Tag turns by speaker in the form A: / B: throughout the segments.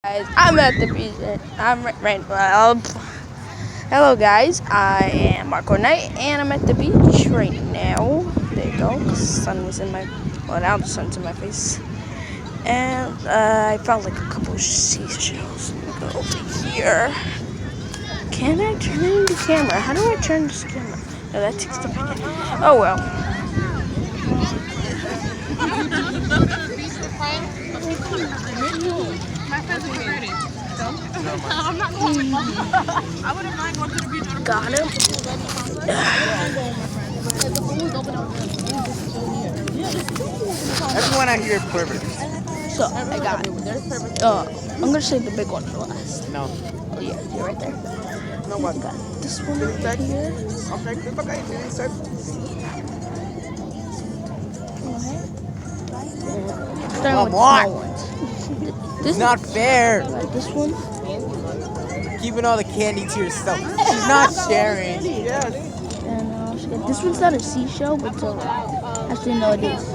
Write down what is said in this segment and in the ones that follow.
A: Guys, I'm at the beach. Hello, guys. I am Marco Knight, and I'm at the beach right now. There you go. The sun was in my. Well, now the sun's in my face. And I found like a couple of seashells. Let me go over here. Can I turn the camera? How do I turn this camera? No, that takes the picture. Oh well.
B: I'm not going. I wouldn't mind going to the beach.
A: Got him.
C: Everyone out here is perverts.
A: So I got it. I'm gonna save the big one for last.
C: No.
A: Oh yeah, you're right there.
C: No one.
A: Got this one right here. Starting with
C: Come on.
A: small ones. This
C: It's not fair.
A: Like this one.
C: Keeping all the candy to yourself. She's not sharing.
A: And this one's not a seashell, but it's actually no, it is.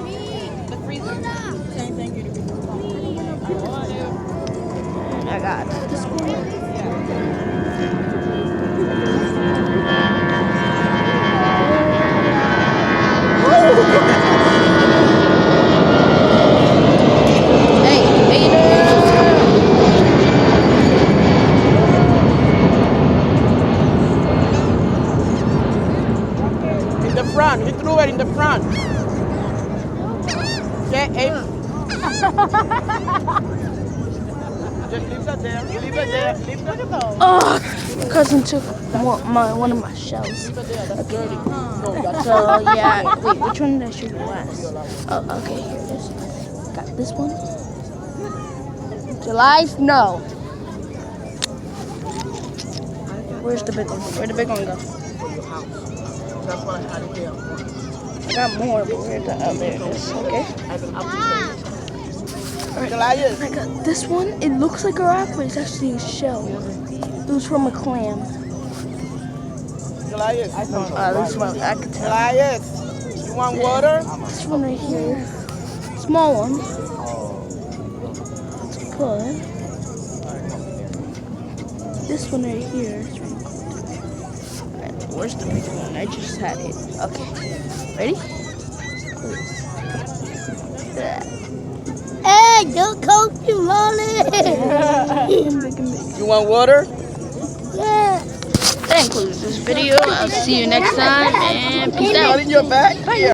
A: And I got this one.
C: In the front. He threw it in the front. Okay, Just leave that there. Leave it there. Leave that there.
A: Oh, cousin took one of my shells. Okay. So yeah, wait, which one did I shoot last? Oh, okay, here it is. Got this one. July snow. Where's the big one? Where'd the big one go?
C: That's what I had here.
A: I got more, but where'd the there it is. Okay.
C: Goliath.
A: I got this one. It looks like a rock, but it's actually a shell. It was from a clam.
C: Goliath.
A: This one I could tell.
C: Goliath. You want water?
A: This one right here. Small one. Let's put this one right here. Alright, where's the big one? I just had it. Okay. Ready? Hey, don't coach you, Molly!
C: You want water?
A: Yeah. That concludes this video. I'll see you next time, and peace out.
C: In your back?
A: Bye.